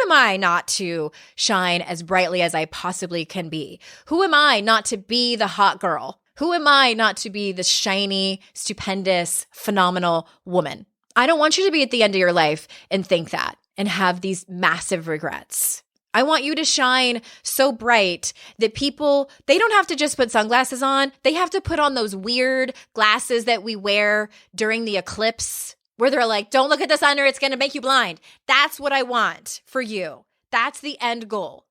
am I not to shine as brightly as I possibly can be? Who am I not to be the hot girl? Who am I not to be the shiny, stupendous, phenomenal woman? I don't want you to be at the end of your life and think that and have these massive regrets. I want you to shine so bright that people, they don't have to just put sunglasses on. They have to put on those weird glasses that we wear during the eclipse where they're like, don't look at the sun or it's going to make you blind. That's what I want for you. That's the end goal.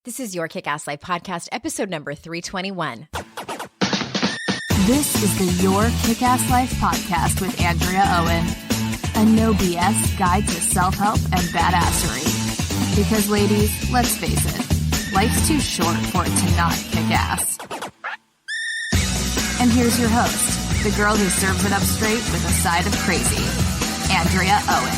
This is Your Kick-Ass Life Podcast, episode number 321. This is the Your Kick-Ass Life Podcast with Andrea Owen, a no BS guide to self-help and badassery. Because ladies, let's face it, life's too short for it to not kick ass. And here's your host, the girl who serves it up straight with a side of crazy, Andrea Owen.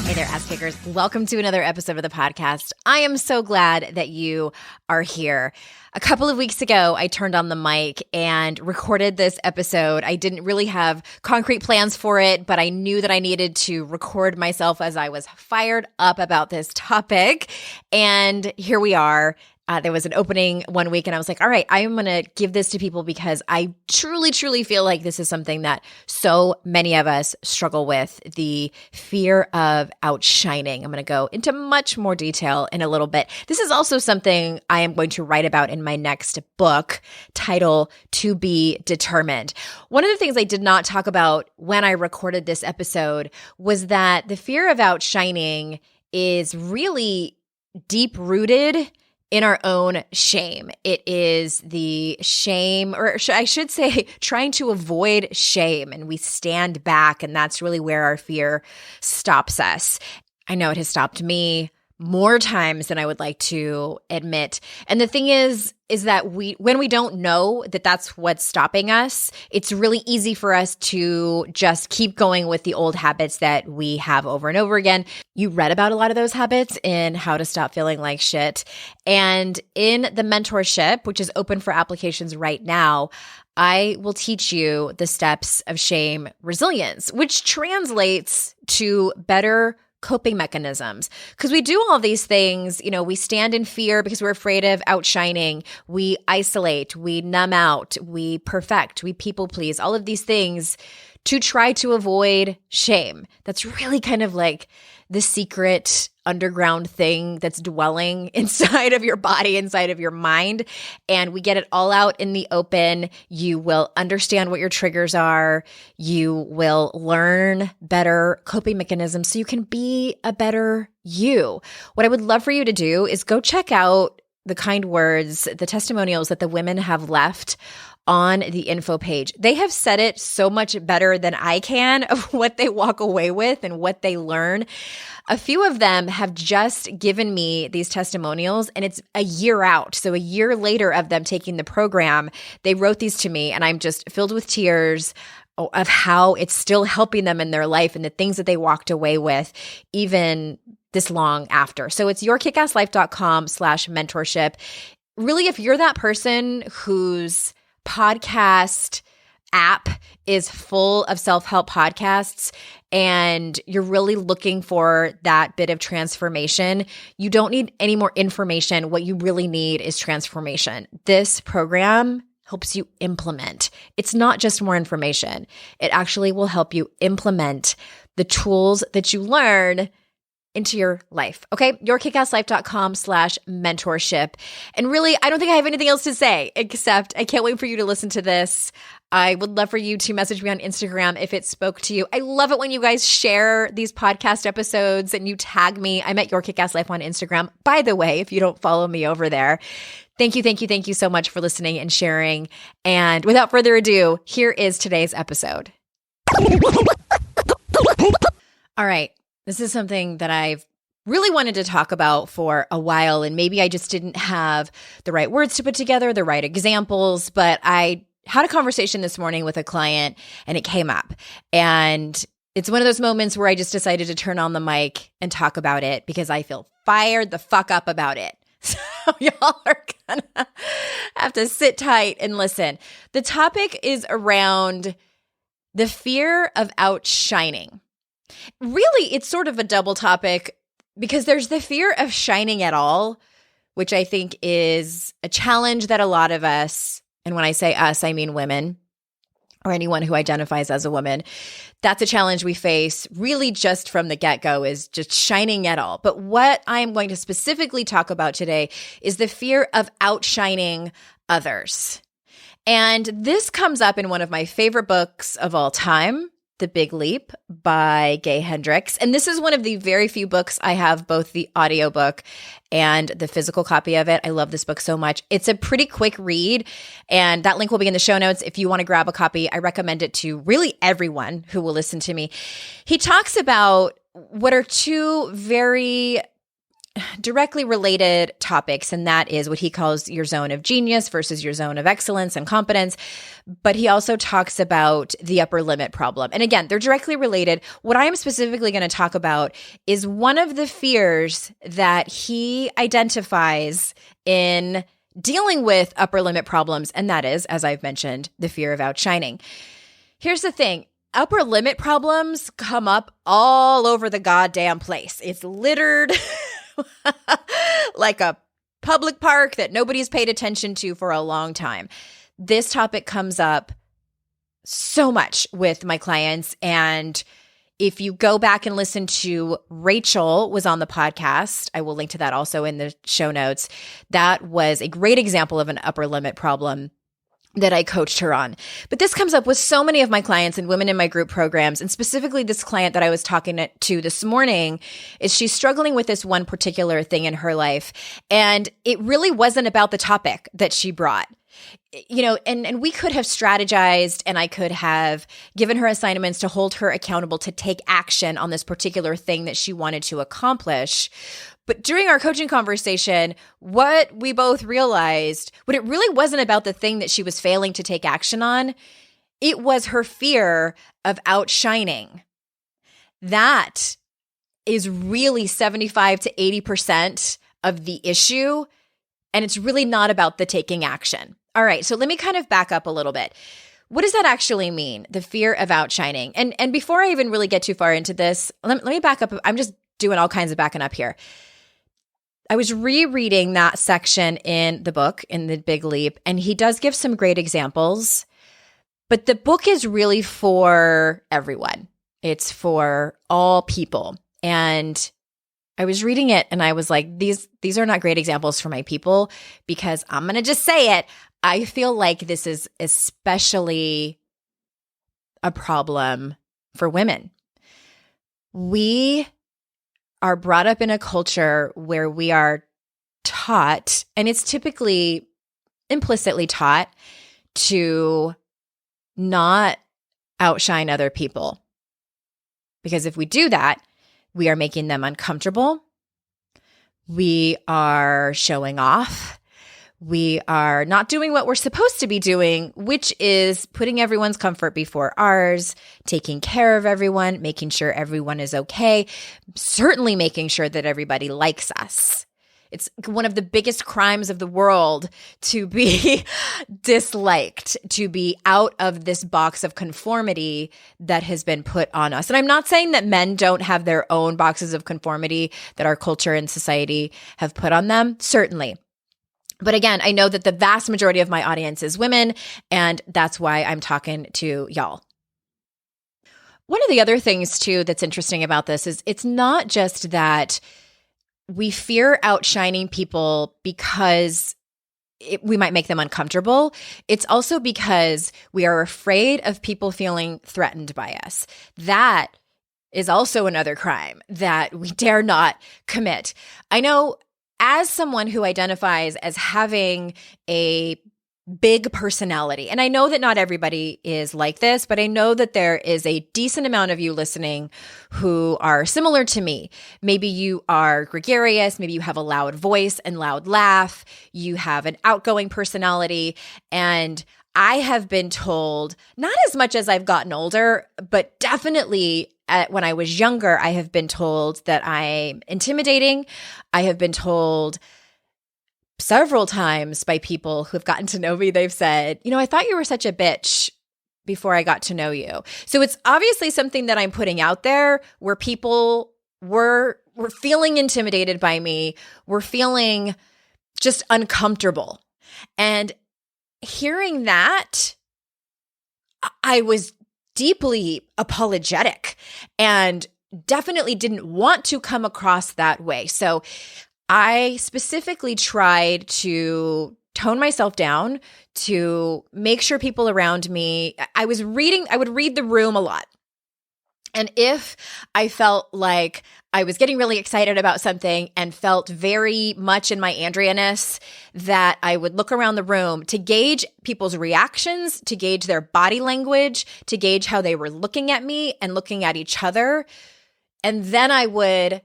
Hey there, ass kickers. Welcome to another episode of the podcast. I am so glad that you are here. A couple of weeks ago, I turned on the mic and recorded this episode. I didn't really have concrete plans for it, but I knew that I needed to record myself as I was fired up about this topic. And here we are. There was an opening one week and I was like, all right, I'm going to give this to people because I truly, truly feel like this is something that so many of us struggle with, the fear of outshining. I'm going to go into much more detail in a little bit. This is also something I am going to write about in my next book, titled To Be Determined. One of the things I did not talk about when I recorded this episode was that the fear of outshining is really deep-rooted in our own shame. It is the shame, or I should say, trying to avoid shame. And we stand back, and that's really where our fear stops us. I know it has stopped me more times than I would like to admit. And the thing is that when we don't know that that's what's stopping us, it's really easy for us to just keep going with the old habits that we have over and over again. You read about a lot of those habits in How to Stop Feeling Like Shit. And in the mentorship, which is open for applications right now, I will teach you the steps of shame resilience, which translates to better coping mechanisms. Because we do all these things, we stand in fear because we're afraid of outshining. We isolate, we numb out, we perfect, we people please, all of these things to try to avoid shame. That's really kind of like the secret underground thing that's dwelling inside of your body, inside of your mind. And we get it all out in the open. You will understand what your triggers are. You will learn better coping mechanisms so you can be a better you. What I would love for you to do is go check out the kind words, the testimonials that the women have left on the info page. They have said it so much better than I can of what they walk away with and what they learn. A few of them have just given me these testimonials and it's a year out. So a year later of them taking the program, they wrote these to me and I'm just filled with tears of how it's still helping them in their life and the things that they walked away with even this long after. So it's yourkickasslife.com/mentorship. Really, if you're that person whose podcast app is full of self-help podcasts and you're really looking for that bit of transformation, you don't need any more information. What you really need is transformation. This program helps you implement. It's not just more information. It actually will help you implement the tools that you learn into your life. Okay. yourkickasslife.com/mentorship. And really, I don't think I have anything else to say except I can't wait for you to listen to this. I would love for you to message me on Instagram if it spoke to you. I love it when you guys share these podcast episodes and you tag me. I'm at Your Kick-Ass Life on Instagram. By the way, if you don't follow me over there, thank you so much for listening and sharing. And without further ado, here is today's episode. All right. This is something that I've really wanted to talk about for a while, and maybe I just didn't have the right words to put together, the right examples, but I had a conversation this morning with a client and it came up. And it's one of those moments where I just decided to turn on the mic and talk about it because I feel fired the fuck up about it. So y'all are gonna have to sit tight and listen. The topic is around the fear of outshining. Really, it's sort of a double topic because there's the fear of shining at all, which I think is a challenge that a lot of us, and when I say us, I mean women or anyone who identifies as a woman, that's a challenge we face really just from the get-go, is just shining at all. But what I'm going to specifically talk about today is the fear of outshining others. And this comes up in one of my favorite books of all time, The Big Leap by Gay Hendricks. And this is one of the very few books I have both the audiobook and the physical copy of it. I love this book so much. It's a pretty quick read, and that link will be in the show notes. If you want to grab a copy, I recommend it to really everyone who will listen to me. He talks about what are two very directly related topics, and that is what he calls your zone of genius versus your zone of excellence and competence. But he also talks about the upper limit problem. And again, they're directly related. What I am specifically going to talk about is one of the fears that he identifies in dealing with upper limit problems, and that is, as I've mentioned, the fear of outshining. Here's the thing. Upper limit problems come up all over the goddamn place. It's littered like a public park that nobody's paid attention to for a long time. This topic comes up so much with my clients. And if you go back and listen to Rachel was on the podcast, I will link to that also in the show notes. That was a great example of an upper limit problem that I coached her on. But this comes up with so many of my clients and women in my group programs, and specifically this client that I was talking to this morning, is she's struggling with this one particular thing in her life. And it really wasn't about the topic that she brought. You know, and we could have strategized, and I could have given her assignments to hold her accountable to take action on this particular thing that she wanted to accomplish. But during our coaching conversation, what we both realized, what it really wasn't about the thing that she was failing to take action on, it was her fear of outshining. That is really 75 to 80% of the issue, and it's really not about the taking action. All right, so let me kind of back up a little bit. What does that actually mean, the fear of outshining? And before I even really get too far into this, let me back up. I'm just doing all kinds of backing up here. I was rereading that section in the book, in The Big Leap, and he does give some great examples, but the book is really for everyone. It's for all people. And I was reading it and I was like, these are not great examples for my people, because I'm going to just say it. I feel like this is especially a problem for women. We are brought up in a culture where we are taught, and it's typically implicitly taught, to not outshine other people. Because if we do that, we are making them uncomfortable. We are showing off. We are not doing what we're supposed to be doing, which is putting everyone's comfort before ours, taking care of everyone, making sure everyone is okay, certainly making sure that everybody likes us. It's one of the biggest crimes of the world to be disliked, to be out of this box of conformity that has been put on us. And I'm not saying that men don't have their own boxes of conformity that our culture and society have put on them, certainly. But again, I know that the vast majority of my audience is women, and that's why I'm talking to y'all. One of the other things, too, that's interesting about this is it's not just that we fear outshining people because we might make them uncomfortable. It's also because we are afraid of people feeling threatened by us. That is also another crime that we dare not commit. I know, as someone who identifies as having a big personality, and I know that not everybody is like this, but I know that there is a decent amount of you listening who are similar to me. Maybe you are gregarious, maybe you have a loud voice and loud laugh, you have an outgoing personality, and I have been told, not as much as I've gotten older, but definitely when I was younger, I have been told that I'm intimidating. I have been told several times by people who've gotten to know me, they've said, I thought you were such a bitch before I got to know you. So it's obviously something that I'm putting out there where people were feeling intimidated by me, were feeling just uncomfortable. And hearing that, I was deeply apologetic and definitely didn't want to come across that way. So I specifically tried to tone myself down, to make sure people around me, I would read the room a lot. And if I felt like I was getting really excited about something and felt very much in my Andrea-ness, that I would look around the room to gauge people's reactions, to gauge their body language, to gauge how they were looking at me and looking at each other. And then I would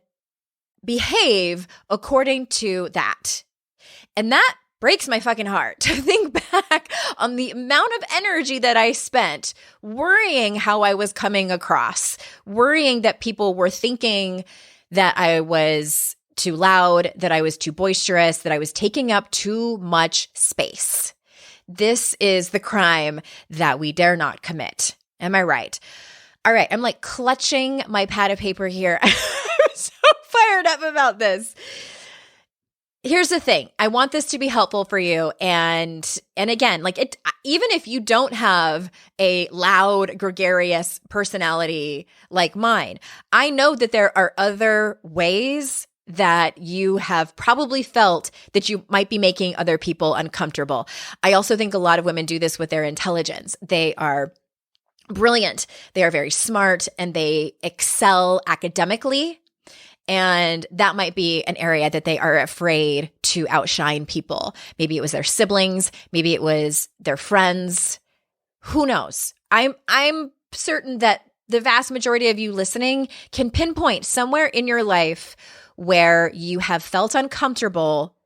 behave according to that. And that breaks my fucking heart to think back on the amount of energy that I spent worrying how I was coming across, worrying that people were thinking that I was too loud, that I was too boisterous, that I was taking up too much space. This is the crime that we dare not commit. Am I right? All right, I'm like clutching my pad of paper here. I'm so fired up about this. Here's the thing. I want this to be helpful for you. And again, like it, even if you don't have a loud, gregarious personality like mine, I know that there are other ways that you have probably felt that you might be making other people uncomfortable. I also think a lot of women do this with their intelligence. They are brilliant. They are very smart and they excel academically. And that might be an area that they are afraid to outshine people. Maybe it was their siblings. Maybe it was their friends. Who knows? I'm certain that the vast majority of you listening can pinpoint somewhere in your life where you have felt uncomfortable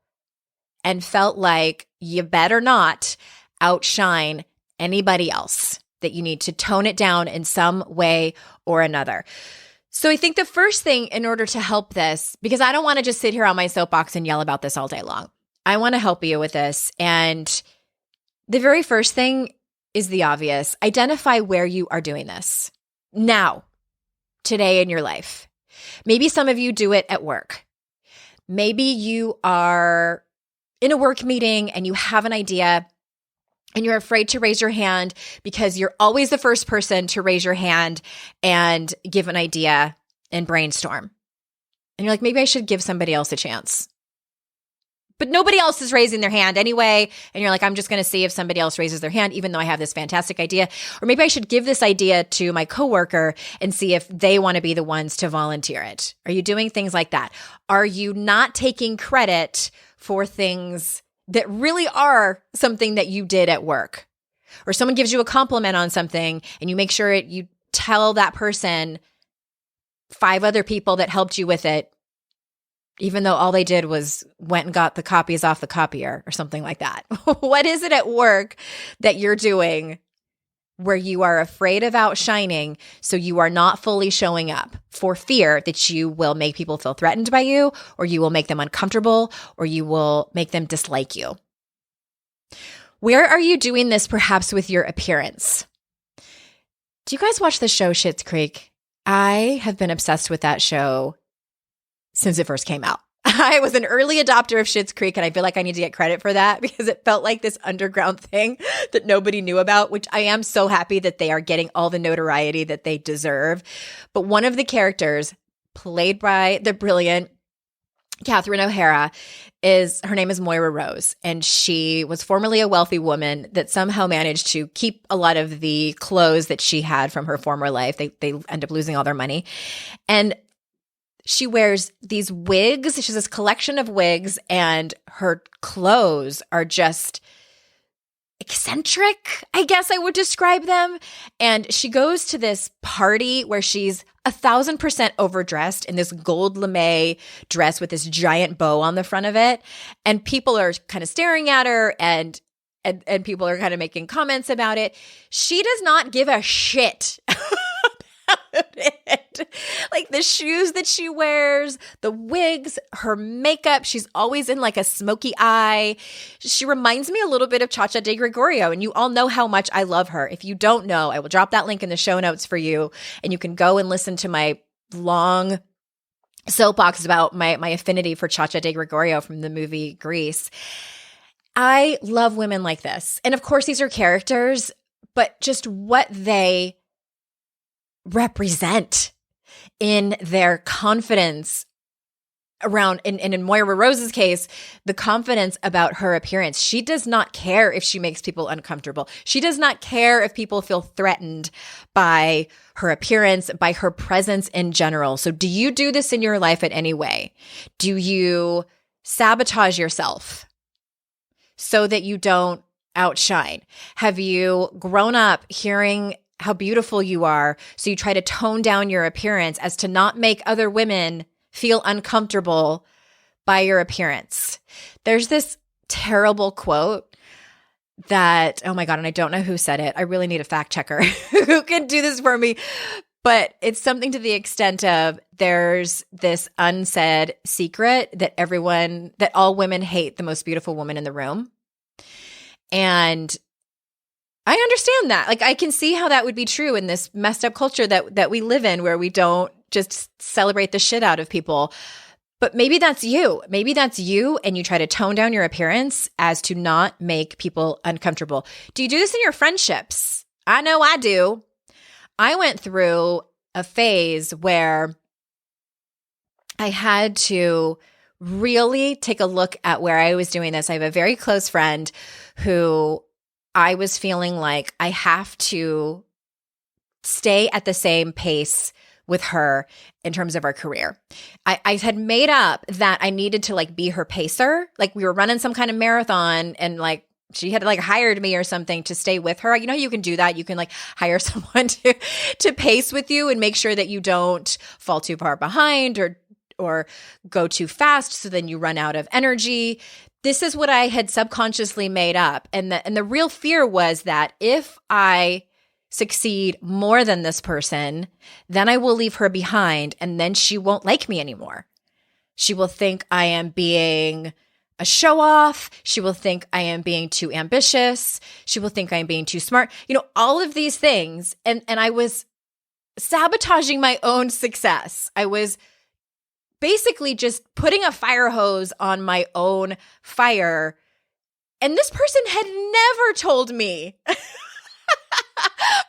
and felt like you better not outshine anybody else, that you need to tone it down in some way or another. So I think the first thing in order to help this, because I don't want to just sit here on my soapbox and yell about this all day long. I want to help you with this. And the very first thing is the obvious. Identify where you are doing this now, today in your life. Maybe some of you do it at work. Maybe you are in a work meeting and you have an idea and you're afraid to raise your hand because you're always the first person to raise your hand and give an idea and brainstorm. And you're like, maybe I should give somebody else a chance. But nobody else is raising their hand anyway. And you're like, I'm just going to see if somebody else raises their hand, even though I have this fantastic idea. Or maybe I should give this idea to my coworker and see if they want to be the ones to volunteer it. Are you doing things like that? Are you not taking credit for things that really are something that you did at work? Or someone gives you a compliment on something and you make sure you tell that person 5 other people that helped you with it, even though all they did was went and got the copies off the copier or something like that. What is it at work that you're doing where you are afraid of outshining, so you are not fully showing up for fear that you will make people feel threatened by you, or you will make them uncomfortable, or you will make them dislike you? Where are you doing this perhaps with your appearance? Do you guys watch the show Schitt's Creek? I have been obsessed with that show since it first came out. I was an early adopter of Schitt's Creek, and I feel like I need to get credit for that because it felt like this underground thing that nobody knew about, which I am so happy that they are getting all the notoriety that they deserve. But one of the characters, played by the brilliant Catherine O'Hara, her name is Moira Rose, and she was formerly a wealthy woman that somehow managed to keep a lot of the clothes that she had from her former life. They end up losing all their money. And she wears these wigs. She has this collection of wigs, and her clothes are just eccentric, I guess I would describe them. And she goes to this party where she's 1,000% overdressed in this gold lame dress with this giant bow on the front of it. And people are kind of staring at her, and people are kind of making comments about it. She does not give a shit it. Like the shoes that she wears, the wigs, her makeup. She's always in like a smoky eye. She reminds me a little bit of Cha-Cha de Gregorio, and you all know how much I love her. If you don't know, I will drop that link in the show notes for you, and you can go and listen to my long soapbox about my affinity for Cha-Cha de Gregorio from the movie Grease. I love women like this. And of course, these are characters, but just what they represent in their confidence around, and in Moira Rose's case, the confidence about her appearance. She does not care if she makes people uncomfortable. She does not care if people feel threatened by her appearance, by her presence in general. So do you do this in your life in any way? Do you sabotage yourself so that you don't outshine? Have you grown up hearing how beautiful you are, so you try to tone down your appearance as to not make other women feel uncomfortable by your appearance? There's this terrible quote that, oh my God, and I don't know who said it. I really need a fact checker who can do this for me. But it's something to the extent of, there's this unsaid secret that all women hate the most beautiful woman in the room. And I understand that. Like, I can see how that would be true in this messed up culture that we live in, where we don't just celebrate the shit out of people. But maybe that's you. Maybe that's you, and you try to tone down your appearance as to not make people uncomfortable. Do you do this in your friendships? I know I do. I went through a phase where I had to really take a look at where I was doing this. I have a very close friend who I was feeling like I have to stay at the same pace with her in terms of our career. I had made up that I needed to like be her pacer. Like we were running some kind of marathon, and like she had like hired me or something to stay with her. You know, you can do that. You can like hire someone to pace with you and make sure that you don't fall too far behind or go too fast, so then you run out of energy. This is what I had subconsciously made up. And the real fear was that if I succeed more than this person, then I will leave her behind, and then she won't like me anymore. She will think I am being a show off. She will think I am being too ambitious. She will think I am being too smart. You know, all of these things. And I was sabotaging my own success. I was basically just putting a fire hose on my own fire. And this person had never told me,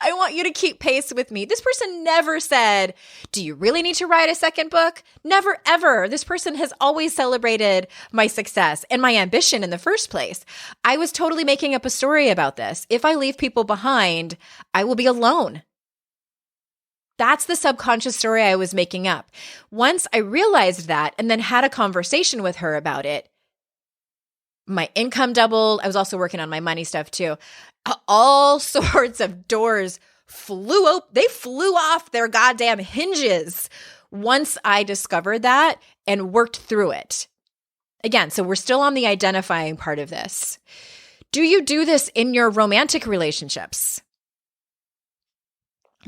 I want you to keep pace with me. This person never said, do you really need to write a second book? Never, ever. This person has always celebrated my success and my ambition in the first place. I was totally making up a story about this. If I leave people behind, I will be alone. That's the subconscious story I was making up. Once I realized that and then had a conversation with her about it, my income doubled. I was also working on my money stuff too. All sorts of doors flew open. They flew off their goddamn hinges once I discovered that and worked through it. Again, so we're still on the identifying part of this. Do you do this in your romantic relationships?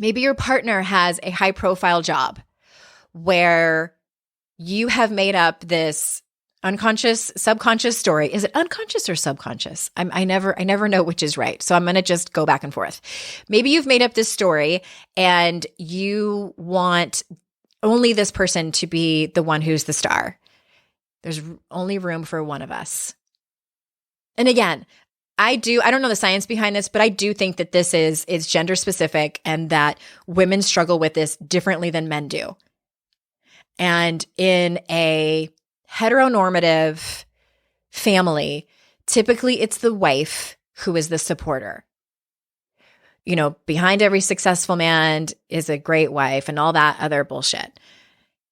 Maybe your partner has a high-profile job where you have made up this unconscious, subconscious story. Is it unconscious or subconscious? I never know which is right. So I'm going to just go back and forth. Maybe you've made up this story and you want only this person to be the one who's the star. There's only room for one of us. And again, I don't know the science behind this, but I do think that this is gender specific and that women struggle with this differently than men do. And in a heteronormative family, typically it's the wife who is the supporter. You know, behind every successful man is a great wife and all that other bullshit.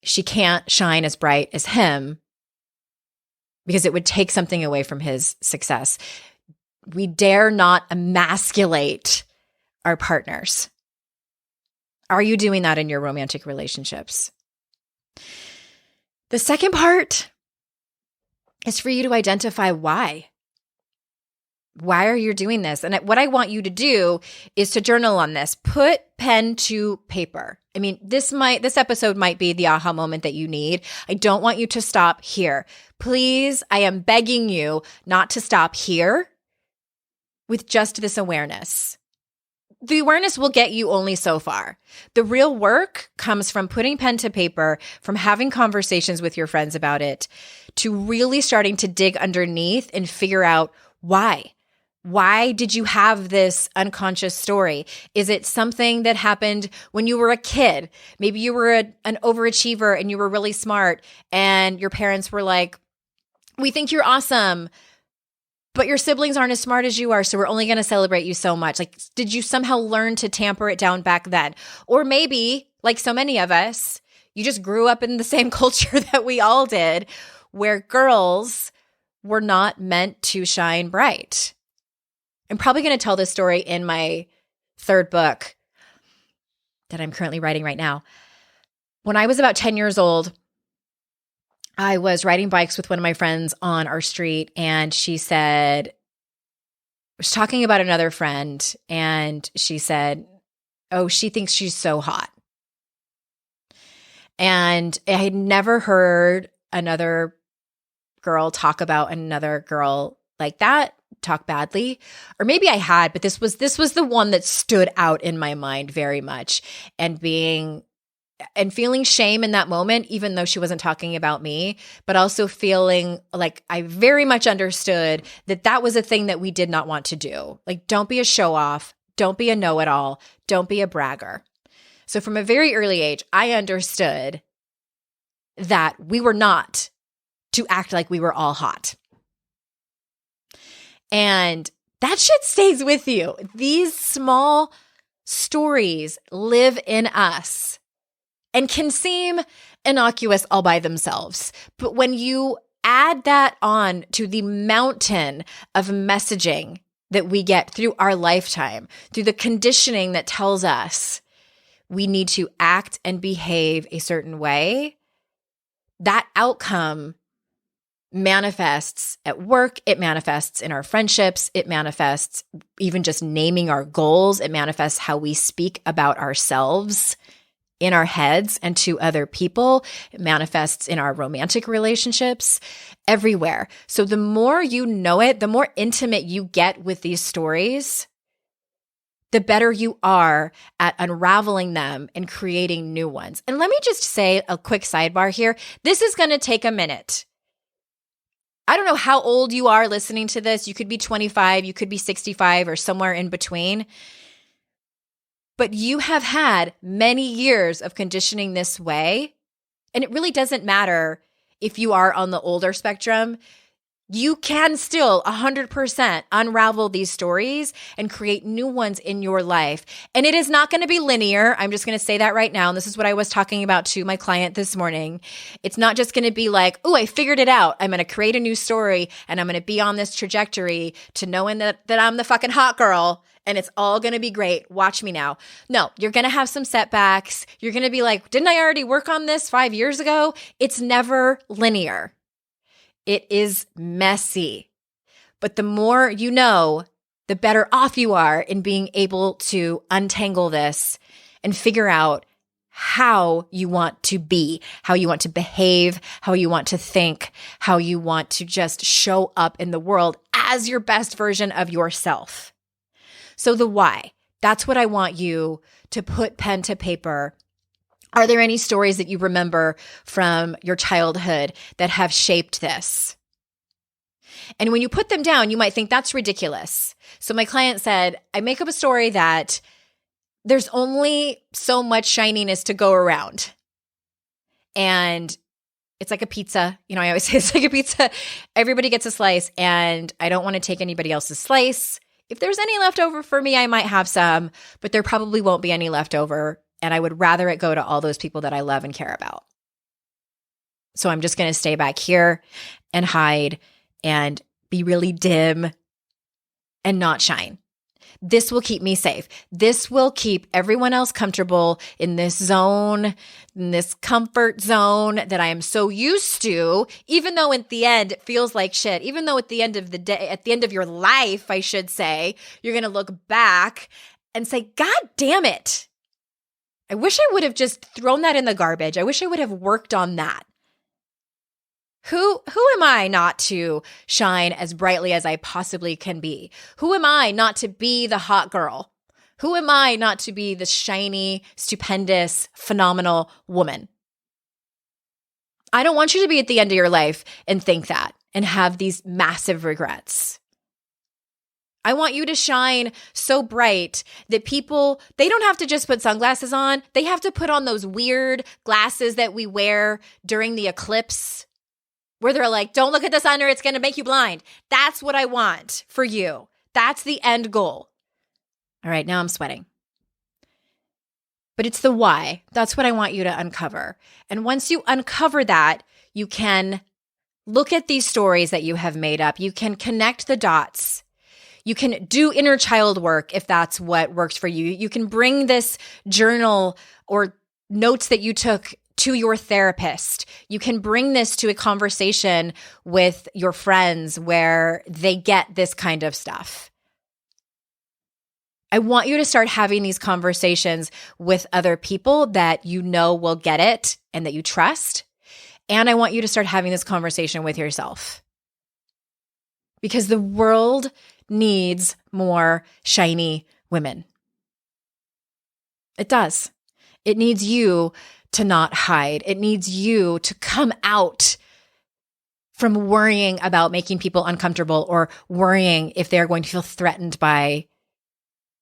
She can't shine as bright as him because it would take something away from his success. We dare not emasculate our partners. Are you doing that in your romantic relationships? The second part is for you to identify why. Why are you doing this? And what I want you to do is to journal on this. Put pen to paper. I mean, this episode might be the aha moment that you need. I don't want you to stop here. Please, I am begging you not to stop here with just this awareness. The awareness will get you only so far. The real work comes from putting pen to paper, from having conversations with your friends about it, to really starting to dig underneath and figure out why. Why did you have this unconscious story? Is it something that happened when you were a kid? Maybe you were an overachiever and you were really smart and your parents were like, we think you're awesome, but your siblings aren't as smart as you are, so we're only going to celebrate you so much. Like, did you somehow learn to tamper it down back then? Or maybe, like so many of us, you just grew up in the same culture that we all did, where girls were not meant to shine bright. I'm probably going to tell this story in my third book that I'm currently writing right now. When I was about 10 years old, I was riding bikes with one of my friends on our street, and she was talking about another friend, and she said, oh, she thinks she's so hot. And I had never heard another girl talk about another girl like that, talk badly. Or maybe I had, but this was the one that stood out in my mind very much, and feeling shame in that moment, even though she wasn't talking about me, but also feeling like I very much understood that that was a thing that we did not want to do. Like, don't be a show off. Don't be a know-it-all. Don't be a bragger. So from a very early age, I understood that we were not to act like we were all hot. And that shit stays with you. These small stories live in us and can seem innocuous all by themselves. But when you add that on to the mountain of messaging that we get through our lifetime, through the conditioning that tells us we need to act and behave a certain way, that outcome manifests at work, it manifests in our friendships, it manifests even just naming our goals, it manifests how we speak about ourselves in our heads and to other people, it manifests in our romantic relationships, everywhere. So the more you know it, the more intimate you get with these stories, the better you are at unraveling them and creating new ones. And let me just say a quick sidebar here. This is going to take a minute. I don't know how old you are listening to this. You could be 25, you could be 65, or somewhere in between. But you have had many years of conditioning this way. And it really doesn't matter if you are on the older spectrum. You can still 100% unravel these stories and create new ones in your life. And it is not going to be linear. I'm just going to say that right now. And this is what I was talking about to my client this morning. It's not just going to be like, oh, I figured it out. I'm going to create a new story and I'm going to be on this trajectory to knowing that I'm the fucking hot girl and it's all going to be great. Watch me now. No, you're going to have some setbacks. You're going to be like, didn't I already work on this 5 years ago? It's never linear. It is messy. But the more you know, the better off you are in being able to untangle this and figure out how you want to be, how you want to behave, how you want to think, how you want to just show up in the world as your best version of yourself. So the why, that's what I want you to put pen to paper. Are there any stories that you remember from your childhood that have shaped this? And when you put them down, you might think that's ridiculous. So my client said, I make up a story that there's only so much shininess to go around. And it's like a pizza. You know, I always say it's like a pizza. Everybody gets a slice, and I don't want to take anybody else's slice. If there's any left over for me, I might have some, but there probably won't be any left over. And I would rather it go to all those people that I love and care about. So I'm just going to stay back here and hide and be really dim and not shine. This will keep me safe. This will keep everyone else comfortable in this zone, in this comfort zone that I am so used to, even though at the end it feels like shit, even though at the end of the day, at the end of your life, I should say, you're going to look back and say, God damn it. I wish I would have just thrown that in the garbage. I wish I would have worked on that. Who am I not to shine as brightly as I possibly can be? Who am I not to be the hot girl? Who am I not to be the shiny, stupendous, phenomenal woman? I don't want you to be at the end of your life and think that and have these massive regrets. I want you to shine so bright that people, they don't have to just put sunglasses on. They have to put on those weird glasses that we wear during the eclipse where they're like, don't look at the sun or it's going to make you blind. That's what I want for you. That's the end goal. All right, now I'm sweating. But it's the why. That's what I want you to uncover. And once you uncover that, you can look at these stories that you have made up. You can connect the dots. You can do inner child work if that's what works for you. You can bring this journal or notes that you took to your therapist. You can bring this to a conversation with your friends where they get this kind of stuff. I want you to start having these conversations with other people that you know will get it and that you trust. And I want you to start having this conversation with yourself. Because the world needs more shiny women. It does. It needs you to not hide. It needs you to come out from worrying about making people uncomfortable or worrying if they're going to feel threatened by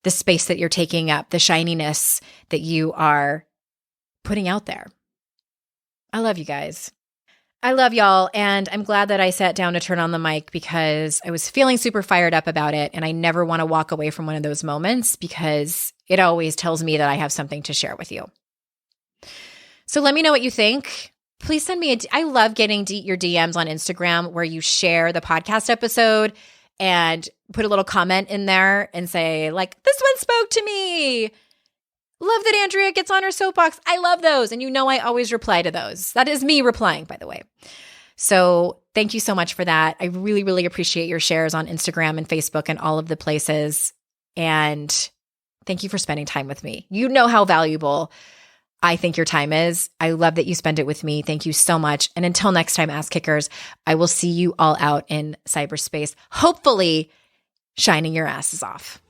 the space that you're taking up, the shininess that you are putting out there. I love you guys. I love y'all, and I'm glad that I sat down to turn on the mic because I was feeling super fired up about it, and I never want to walk away from one of those moments because it always tells me that I have something to share with you. So let me know what you think. Please send me I love getting your DMs on Instagram where you share the podcast episode and put a little comment in there and say, like, this one spoke to me. Love that Andrea gets on her soapbox. I love those. And you know I always reply to those. That is me replying, by the way. So thank you so much for that. I really, really appreciate your shares on Instagram and Facebook and all of the places. And thank you for spending time with me. You know how valuable I think your time is. I love that you spend it with me. Thank you so much. And until next time, ass kickers, I will see you all out in cyberspace, hopefully shining your asses off.